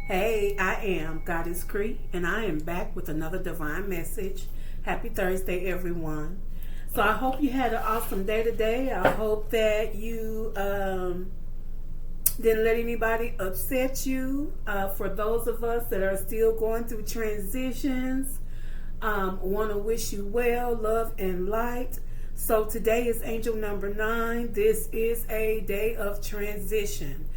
Hey, I am Goddess Cree, and I am back with another divine message. Happy Thursday, everyone. So I hope you had an awesome day today. I hope that you didn't let anybody upset you. For those of us that are still going through transitions, want to wish you well, love, and light. So today is angel number 9. This is a day of transition.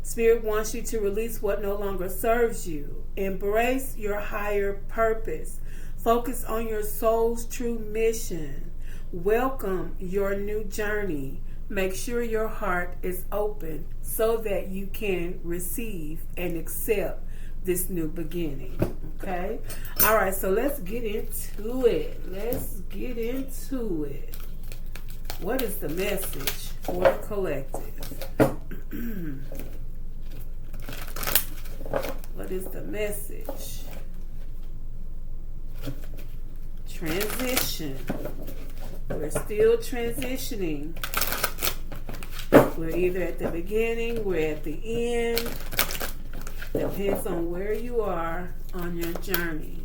Spirit wants you to release what no longer serves you. Embrace your higher purpose. Focus on your soul's true mission. Welcome your new journey. Make sure your heart is open so that you can receive and accept this new beginning. Okay? All right, so let's get into it. What is the message for the collective? What is the message? Transition. We're still transitioning. We're either at the beginning, we're at the end. Depends on where you are on your journey.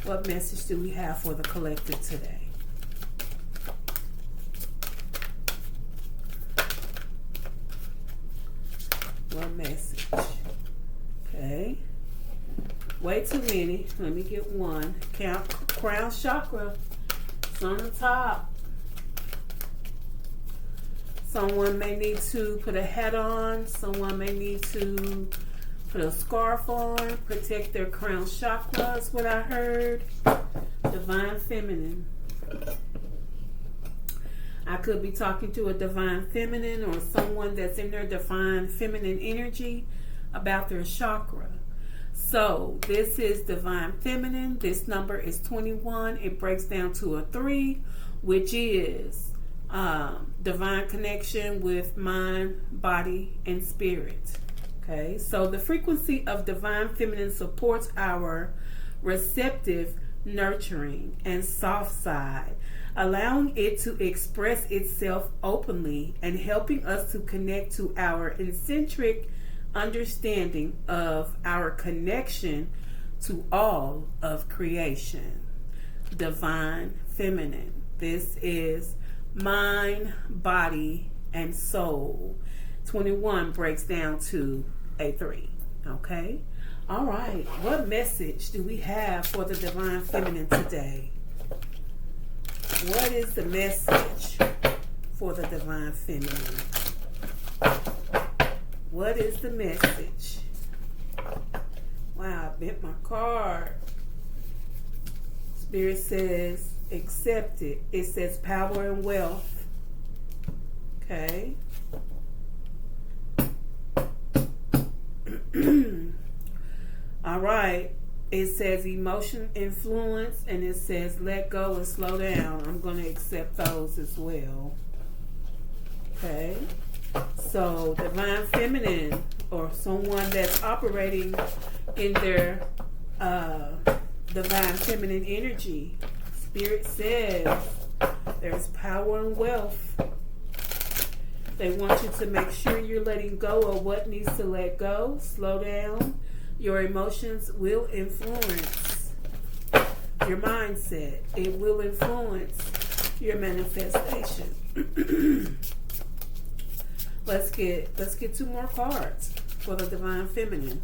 What message do we have for the collective today? What message? Okay. Way too many. Let me get one. Crown chakra. It's on the top. Someone may need to put a hat on. Someone may need to put a scarf on. Protect their crown chakra is what I heard. Divine feminine. I could be talking to a divine feminine or someone that's in their divine feminine energy about their chakra. So this is divine feminine. This number is 21. It breaks down to a 3, which is divine connection with mind, body, and spirit. Okay, so the frequency of divine feminine supports our receptive, nurturing, and soft side, allowing it to express itself openly and helping us to connect to our eccentric understanding of our connection to all of creation. Divine feminine. This is mind, body, and soul. 21 breaks down to a 3. Okay? All right. What message do we have for the divine feminine today? What is the message for the divine feminine? What is the message? Wow, I bent my card. Spirit says, accept it. It says power and wealth. Okay. All right. It says emotion influence, and it says let go and slow down. I'm going to accept those as well. Okay. So divine feminine, or someone that's operating in their divine feminine energy. Spirit says there's power and wealth. They want you to make sure you're letting go of what needs to let go. Slow down. Your emotions will influence your mindset. It will influence your manifestation. Let's get 2 more cards for the divine feminine.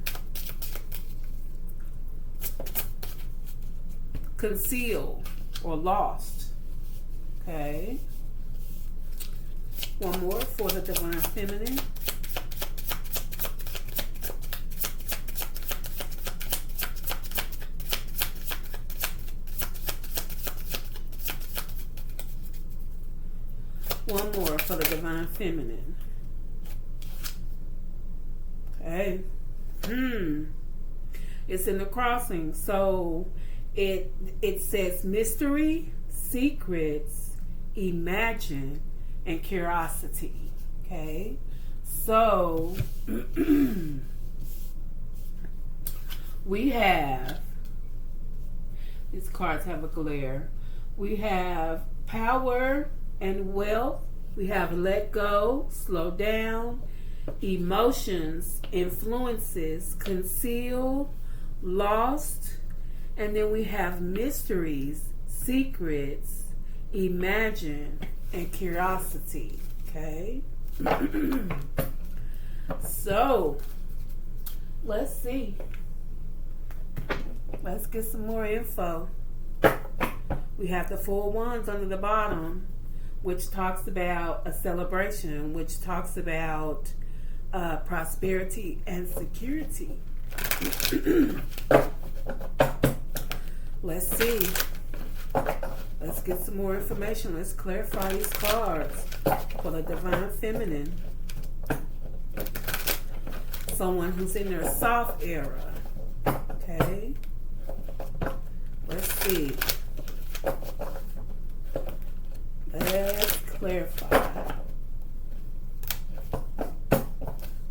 Concealed or lost. Okay. One more for the divine feminine. One more for the divine feminine. Okay. It's in the crossing. So it says mystery, secrets, imagine, and curiosity. Okay. So we have, these cards have a glare. We have power and wealth. We have let go, slow down, emotions, influences, conceal, lost, and then we have mysteries, secrets, imagine, and curiosity. Okay? So, let's see. Let's get some more info. We have the 4 wands under the bottom, which talks about a celebration, which talks about prosperity and security. Let's see. Let's get some more information. Let's clarify these cards for the Divine Feminine. Someone who's in their soft era. Okay. Let's see. Let's clarify.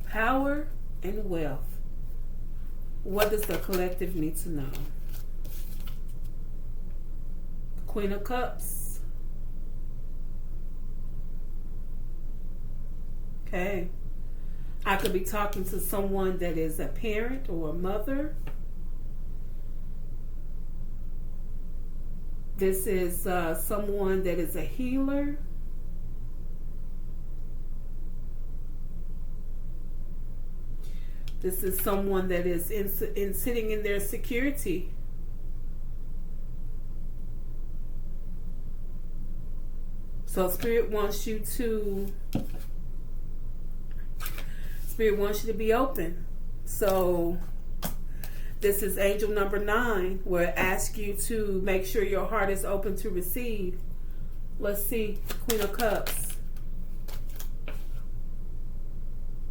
Power and wealth. What does the collective need to know? Queen of Cups. Okay. I could be talking to someone that is a parent or a mother. This is someone that is a healer. This is someone that is in sitting in their security. So Spirit wants you to be open. So this is angel number 9, where it asks you to make sure your heart is open to receive. Let's see, Queen of Cups.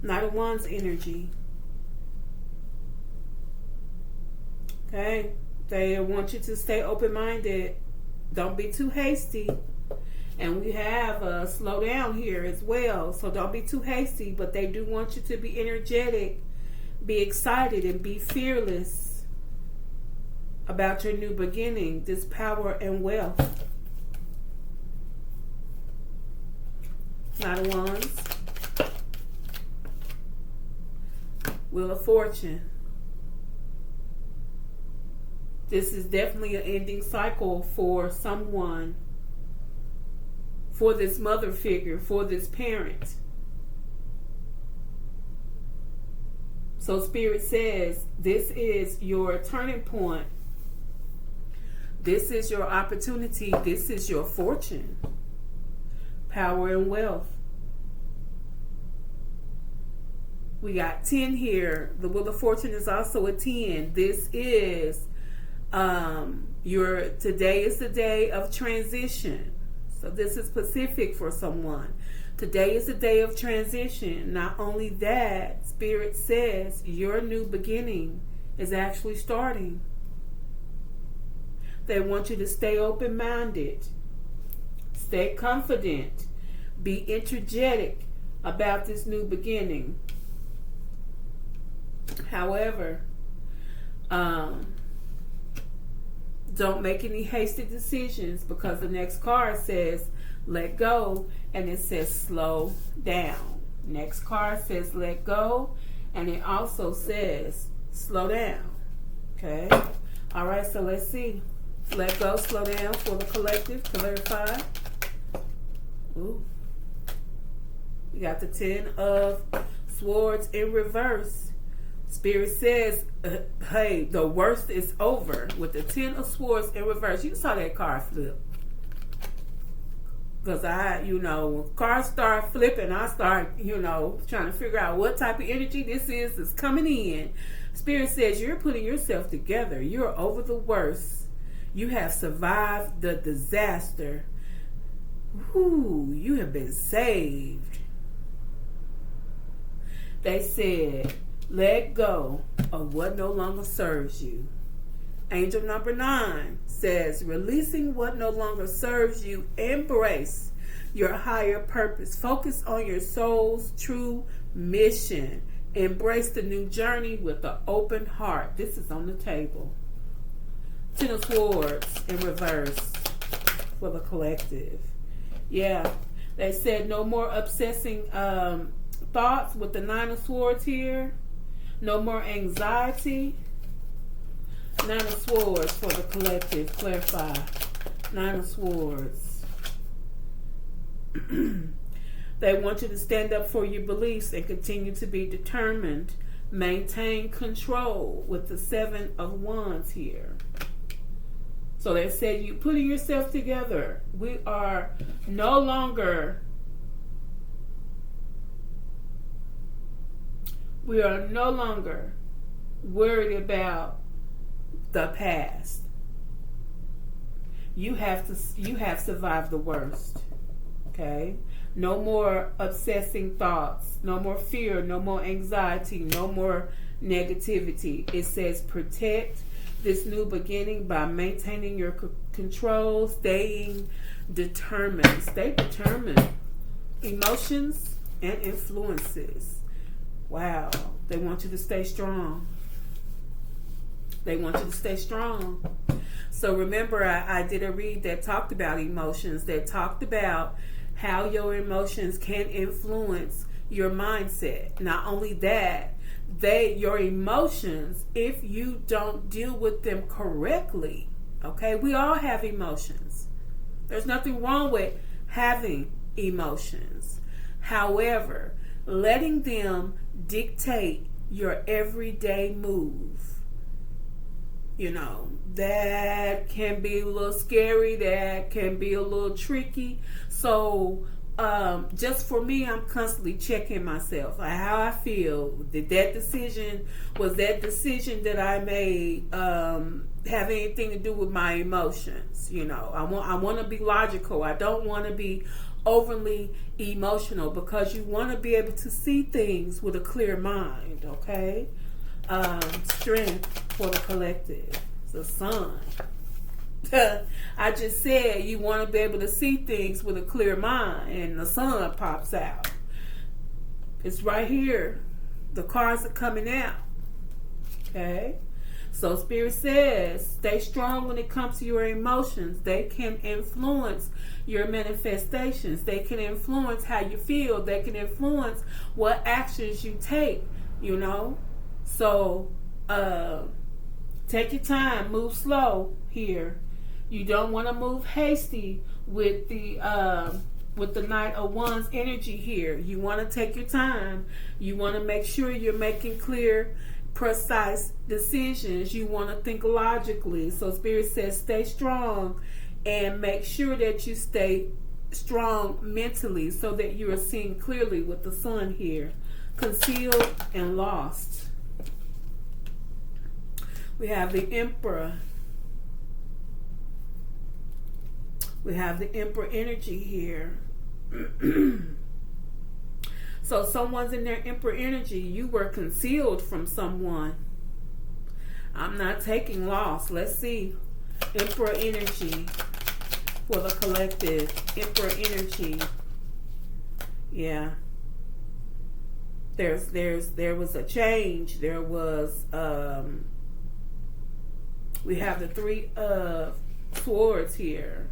Knight of Wands energy. Okay, they want you to stay open-minded. Don't be too hasty. And we have a slow down here as well. So don't be too hasty, but they do want you to be energetic, be excited, and be fearless about your new beginning, this power and wealth. Knight of Wands. Wheel of Fortune. This is definitely an ending cycle for someone, for this mother figure, for this parent. So Spirit says this is your turning point. This is your opportunity. This is your fortune. Power and wealth. We got 10 here. The Wheel of Fortune is also a 10. This is today is the day of transition. So this is specific for someone. Today is the day of transition. Not only that, Spirit says your new beginning is actually starting. They want you to stay open-minded, stay confident, be energetic about this new beginning. However, don't make any hasty decisions, because the next card says let go, and it says slow down. Next card says let go, and it also says slow down. Okay? All right, so let's see. Let go, slow down for the collective. Clarify. Ooh. We got the 10 of Swords in reverse. Spirit says, hey, the worst is over. With the 10 of Swords in reverse. You saw that card flip. Because when cards start flipping, I start, trying to figure out what type of energy this is coming in. Spirit says you're putting yourself together. You're over the worst. You have survived the disaster. Ooh, you have been saved. They said, let go of what no longer serves you. Angel number 9 says, releasing what no longer serves you. Embrace your higher purpose. Focus on your soul's true mission. Embrace the new journey with an open heart. This is on the table. 10 of Swords in reverse for the collective. Yeah, they said no more obsessing thoughts with the Nine of Swords here. No more anxiety. Nine of Swords for the collective. Clarify. Nine of Swords. They want you to stand up for your beliefs and continue to be determined. Maintain control with the Seven of Wands here. So they said you putting yourself together. We are no longer worried about the past. You have survived the worst. Okay? No more obsessing thoughts, no more fear, no more anxiety, no more negativity. It says protect this new beginning by maintaining your control, staying determined. Stay determined. Emotions and influences. Wow. They want you to stay strong. They want you to stay strong. So remember, I did a read that talked about emotions, that talked about how your emotions can influence your mindset. Not only that, your emotions, if you don't deal with them correctly, okay, we all have emotions. There's nothing wrong with having emotions. However, letting them dictate your everyday move, that can be a little scary, that can be a little tricky. So just for me, I'm constantly checking myself, how I feel. Was that decision that I made have anything to do with my emotions? I want to be logical. I don't want to be overly emotional, because you want to be able to see things with a clear mind. Okay. Strength for the collective. The sun. I just said you want to be able to see things with a clear mind, and the sun pops out. It's right here. The cards are coming out. Okay? So Spirit says, stay strong when it comes to your emotions. They can influence your manifestations. They can influence how you feel. They can influence what actions you take, So, take your time. Move slow here. You don't want to move hasty with the Knight of Wands energy here. You want to take your time. You want to make sure you're making clear, precise decisions. You want to think logically. So Spirit says stay strong, and make sure that you stay strong mentally, so that you are seeing clearly with the sun here. Concealed and lost. We have the Emperor. We have the Emperor energy here. So someone's in their Emperor energy. You were concealed from someone. I'm not taking loss. Let's see. Emperor energy for the collective. Emperor energy. Yeah. There was a change. There was we have the Three of Swords here.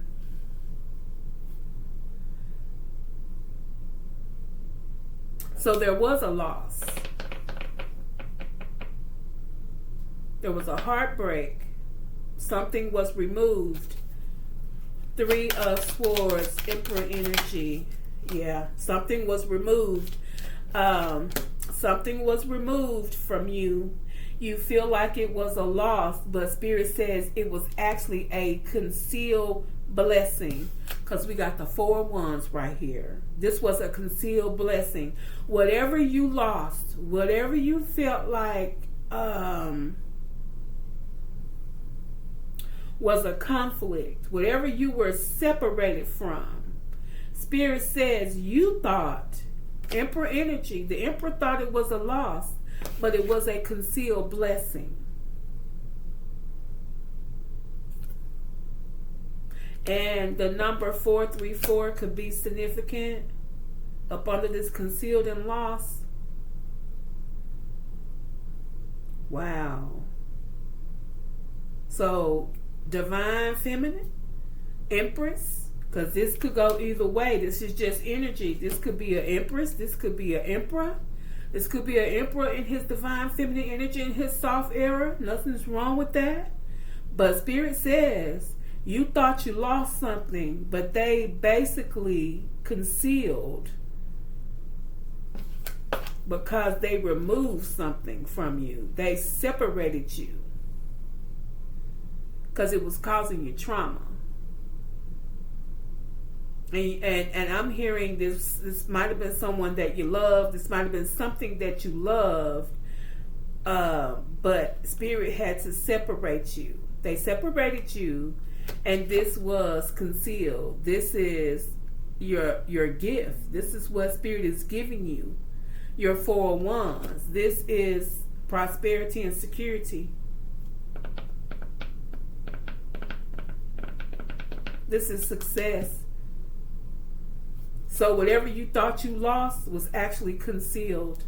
So there was a loss. There was a heartbreak. Something was removed. Three of Swords, Emperor energy. Yeah, something was removed. Something was removed from you. You feel like it was a loss, but Spirit says it was actually a concealed blessing, because we got the Four of Wands right here. This was a concealed blessing. Whatever you lost, whatever you felt like was a conflict, whatever you were separated from, Spirit says you thought, Emperor energy, the Emperor thought it was a loss, but it was a concealed blessing. And the number 434 could be significant up under this concealed and lost. Wow. So, divine feminine, Empress, Because this could go either way. This is just energy. This could be an empress. This could be an emperor. This could be an emperor in his divine feminine energy, in his soft era. Nothing's wrong with that. But Spirit says, you thought you lost something, but they basically concealed because they removed something from you. They separated you because it was causing you trauma. And I'm hearing this might have been someone that you loved. This might have been something that you loved, but Spirit had to separate you. They separated you, and this was concealed. This is your gift. This is what Spirit is giving you. Your 4 of Wands. This is prosperity and security. This is success. So whatever you thought you lost was actually concealed.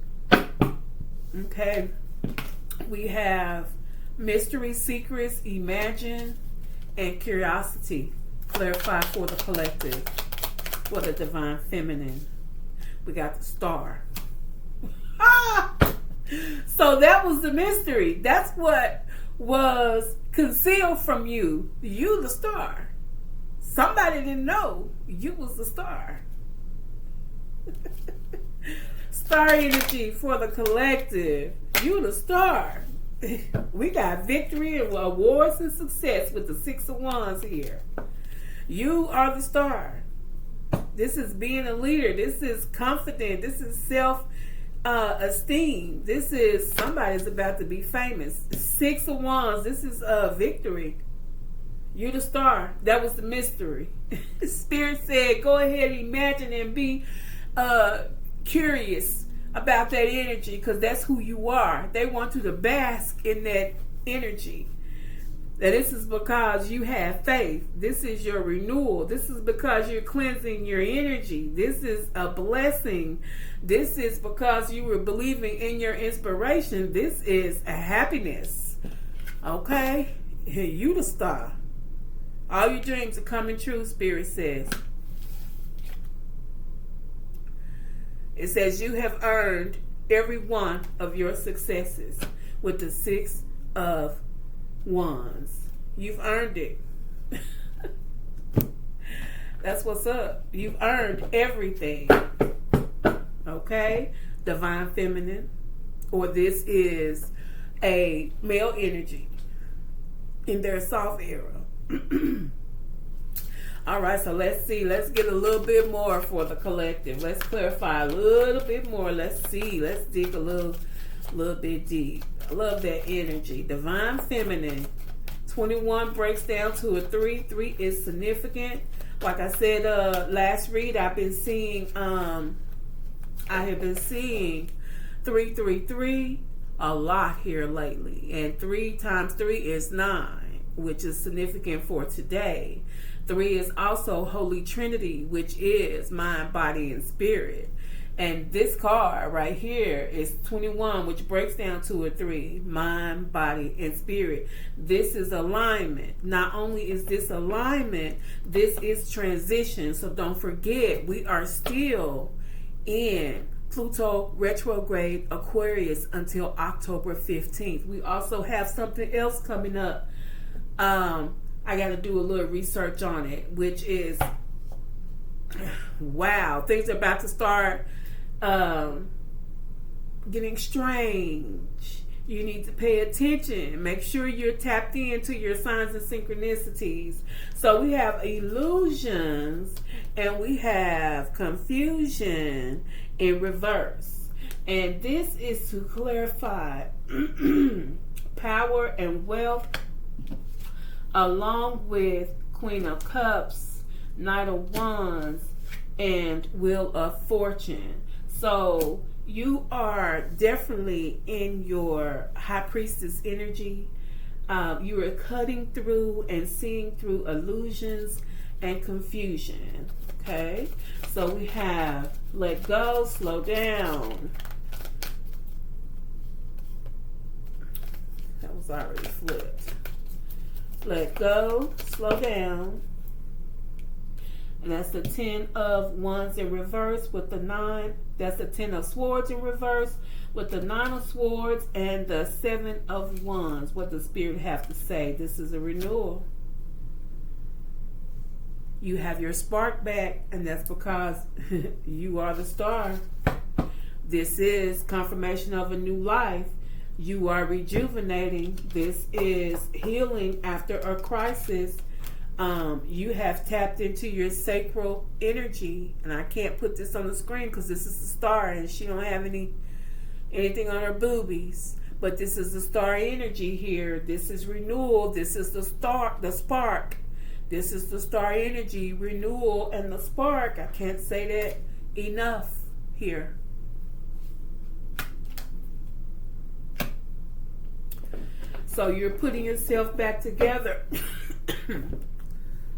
Okay. We have mystery, secrets, imagine, and curiosity. Clarify for the collective. For the divine feminine. We got the star. So that was the mystery. That's what was concealed from you. You the star. Somebody didn't know you was the star. Star energy for the collective. You the star. We got victory and awards and success with the 6 of Wands here. You are the star. This is being a leader. This is confident. This is self-esteem. This is somebody's about to be famous. 6 of Wands. This is victory. You the star. That was the mystery. Spirit said, go ahead and imagine and be curious about that energy, because that's who you are. They want you to bask in that energy. That this is because you have faith. This is your renewal. This is because you're cleansing your energy. This is a blessing. This is because you were believing in your inspiration. This is a happiness. Okay? You the star. All your dreams are coming true, Spirit says. It says you have earned every one of your successes with the 6 of Wands. You've earned it. That's what's up. You've earned everything. Okay? Divine feminine. Or this is a male energy in their soft era. All right, so let's see. Let's get a little bit more for the collective. Let's clarify a little bit more. Let's see. Let's dig a little bit deep. I love that energy. Divine feminine. 21 breaks down to a 3. 3 is significant. Like I said last read, I have been seeing 333 a lot here lately. And 3 times 3 is 9, which is significant for today. 3 is also Holy Trinity, which is mind, body, and spirit. And this card right here is 21, which breaks down to a 3. Mind, body, and spirit. This is alignment. Not only is this alignment, this is transition. So don't forget, we are still in Pluto retrograde Aquarius until October 15th. We also have something else coming up. I got to do a little research on it, which is, wow, things are about to start getting strange. You need to pay attention. Make sure you're tapped into your signs and synchronicities. So we have illusions and we have confusion in reverse. And this is to clarify power and wealth, along with Queen of Cups, Knight of Wands, and Wheel of Fortune. So you are definitely in your High Priestess energy. You are cutting through and seeing through illusions and confusion. Okay? So we have let go, slow down. That was already flipped. Let go, slow down. And that's the 10 of Wands in reverse with the 9. That's the 10 of Swords in reverse with the 9 of Swords and the 7 of Wands. What does Spirit have to say? This is a renewal. You have your spark back, and that's because you are the star. This is confirmation of a new life. You are rejuvenating. This is healing after a crisis. You have tapped into your sacral energy, and I can't put this on the screen because this is the star, and she don't have anything on her boobies. But this is the star energy here. This is renewal. This is the spark. This is the star energy, renewal, and the spark. I can't say that enough here. So you're putting yourself back together.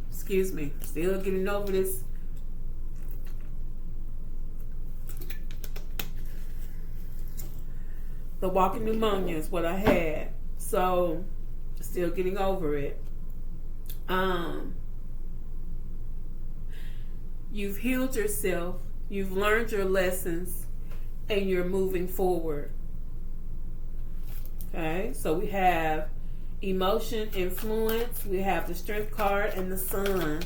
Excuse me. Still getting over this. The walking pneumonia is what I had. So, still getting over it. You've healed yourself. You've learned your lessons. And you're moving forward. Okay, so we have emotion, influence. We have the strength card and the sun.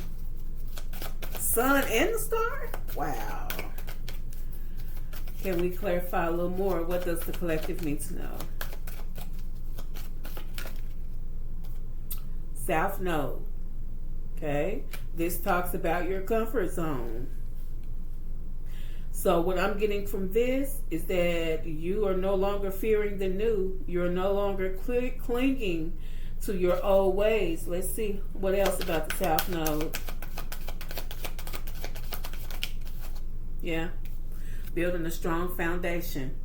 Sun and the star? Wow. Can we clarify a little more? What does the collective need to know? South Node. Okay, this talks about your comfort zone. So what I'm getting from this is that you are no longer fearing the new. You're no longer clinging to your old ways. Let's see what else about the South Node. Yeah. Building a strong foundation.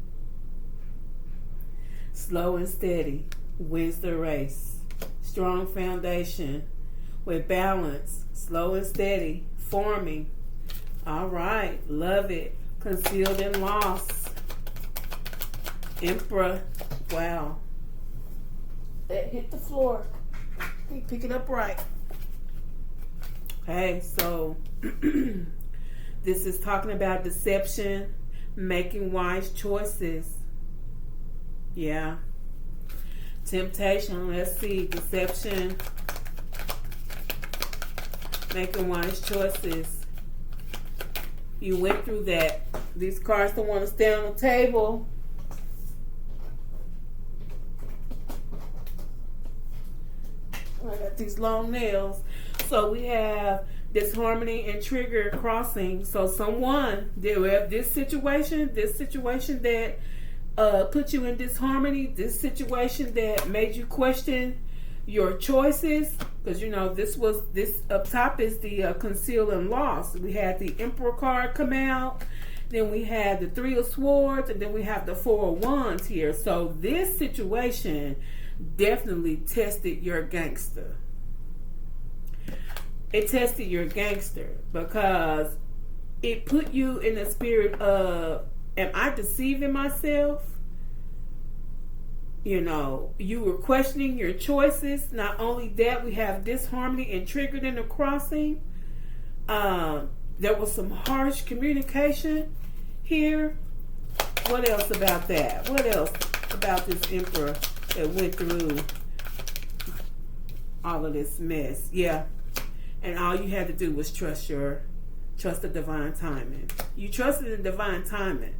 Slow and steady wins the race. Strong foundation with balance. Slow and steady. Forming. All right. Love it. Concealed and lost. Emperor. Wow. That hit the floor. Pick it up right. Okay, so this is talking about deception, making wise choices. Yeah. Temptation. Let's see. Deception, making wise choices. You went through that. These cards don't want to stay on the table. I got these long nails. So we have disharmony and trigger crossing. So someone, this situation that put you in disharmony, this situation that made you question your choices, because this up top is the conceal and loss. We had the Emperor card come out, then we had the 3 of Swords, and then we have the 4 of Wands here. So this situation definitely tested your gangster. It tested your gangster because it put you in the spirit of, am I deceiving myself? You were questioning your choices. Not only that, we have disharmony and triggered in the crossing. There was some harsh communication here. What else about that? What else about this Emperor that went through all of this mess? Yeah. And all you had to do was trust the divine timing. You trusted in divine timing.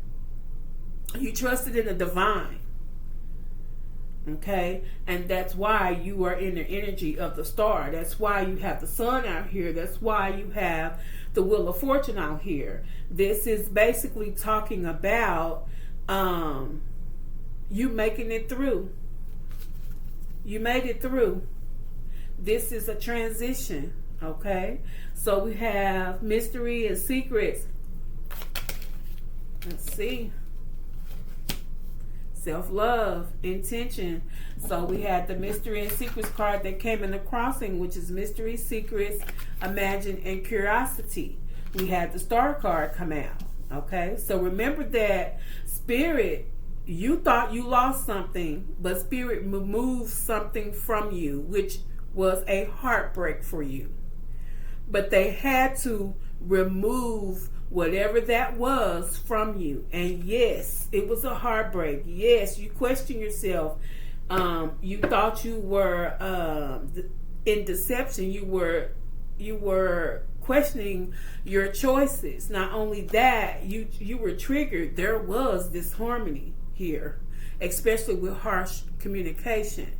You trusted in the divine. Okay, and that's why you are in the energy of the star. That's why you have the sun out here. That's why you have the Wheel of Fortune out here. This is basically talking about you making it through. You made it through. This is a transition. Okay, so we have mystery and secrets. Let's see. Self-love, intention. So we had the mystery and secrets card that came in the crossing, which is mystery, secrets, imagine, and curiosity. We had the star card come out. Okay, so remember that Spirit, you thought you lost something, but Spirit removed something from you, which was a heartbreak for you. but they had to remove whatever that was from you. And yes, it was a heartbreak. Yes, you question yourself. You thought you were in deception. You were questioning your choices. Not only that, you were triggered. There was disharmony here, especially with harsh communication.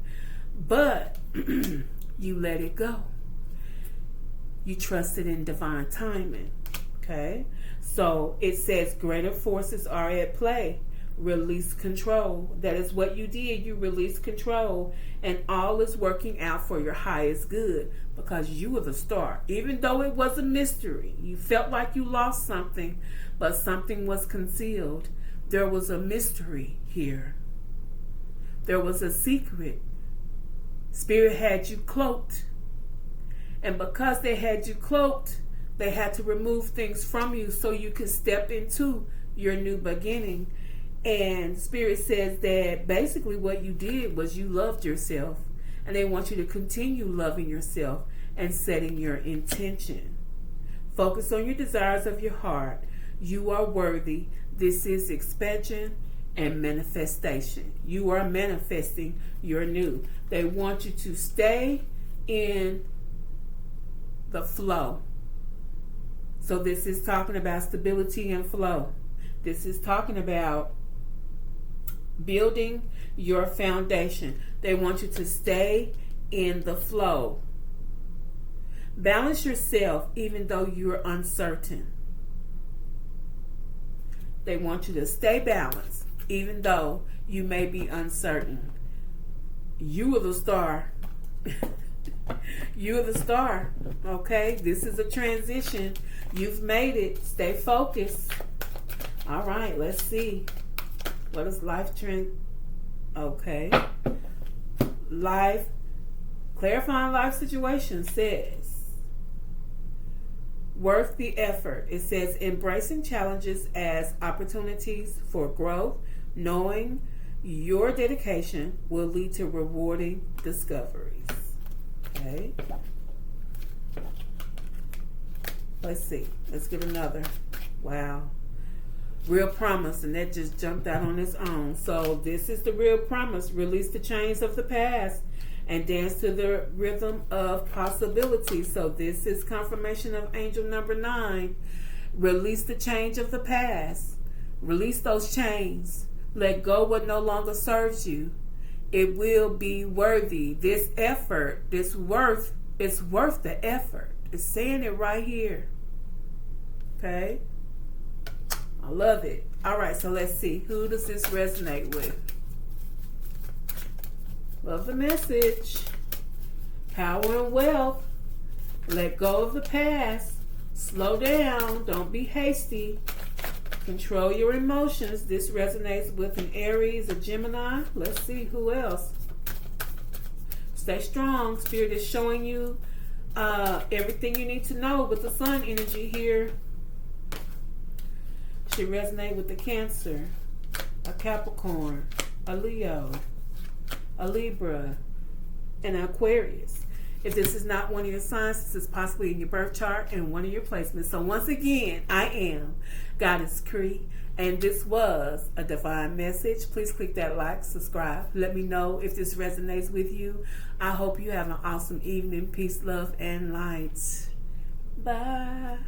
But you let it go. You trusted in divine timing. Okay? So it says greater forces are at play. Release control. That is what you did. You released control, and all is working out for your highest good because you were the star. Even though it was a mystery, you felt like you lost something, but something was concealed. There was a mystery here. There was a secret. Spirit had you cloaked. And because they had you cloaked, they had to remove things from you so you could step into your new beginning. And Spirit says that basically what you did was you loved yourself. And they want you to continue loving yourself and setting your intention. Focus on your desires of your heart. You are worthy. This is expansion and manifestation. You are manifesting your new. They want you to stay in the flow. So this is talking about stability and flow. This is talking about building your foundation. They want you to stay in the flow. Balance yourself even though you're uncertain. They want you to stay balanced even though you may be uncertain. You are the star. You are the star. Okay? This is a transition. You've made it. Stay focused. All right, let's see. What is life trend? Okay. Life, clarifying life situation says, worth the effort. It says, embracing challenges as opportunities for growth, knowing your dedication will lead to rewarding discoveries. Okay. Let's see. Let's get another. Wow. Real promise, and that just jumped out on its own. So this is the real promise. Release the chains of the past and dance to the rhythm of possibility. So this is confirmation of angel number 9. Release the change of the past. Release those chains. Let go what no longer serves you. It will be worthy. This effort, this worth, it's worth the effort. It's saying it right here. Okay? I love it. All right, so let's see. Who does this resonate with? Love the message. Power and wealth. Let go of the past. Slow down. Don't be hasty. Control your emotions. This resonates with an Aries, a Gemini. Let's see who else. Stay strong. Spirit is showing you everything you need to know with the sun energy here. Should resonate with the Cancer, a Capricorn, a Leo, a Libra, and an Aquarius. If this is not one of your signs, this is possibly in your birth chart and one of your placements. So once again, I am Goddess Cree, and this was a divine message. Please click that like, subscribe. Let me know if this resonates with you. I hope you have an awesome evening. Peace, love, and light. Bye.